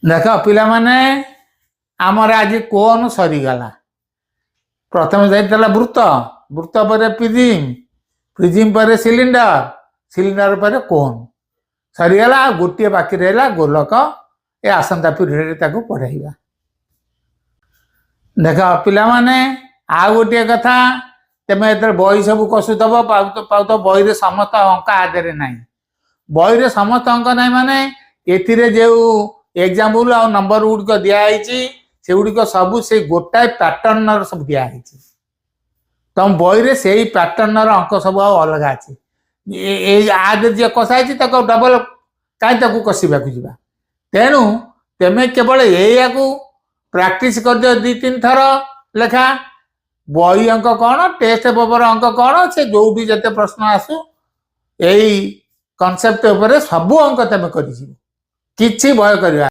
देख पिला माने आमर आज कोन सरीगला प्रथम जाइला वृत्त वृत्त पर प्रिजिम प्रिजिम पर सिलिंडर सिलिंडर पर कोन सरीगला गोटे बाकी रहा गोलक ए आसंता पीढ़ी पढ़ाइबा। देख पिला माने आ गोटे कथा तेमे बही सब कसुथब पाऊ तो बही रे समस्त अंक आदि ना बही रे समस्त अंक ना माने एथिरे जो एग्जाम्पल आ नंबर गुड़िक दिखाई से गुड़िक सब से गोटाए पैटर्न सब दिखाई तुम बही रे से पैटर्न अंक सब अलग अच्छी आदि जी कषाई डबल कहीं कसवाक जा तेणु तेमे केवल या प्रैक्टिस कर दियो 2-3 थर लेखा बही अंक कौन टेस्ट पेपर अंक कौन से जो भी जते प्रश्न आसू यही कॉन्सेप्ट उपरे सब अंक तेमे कर भय करवा।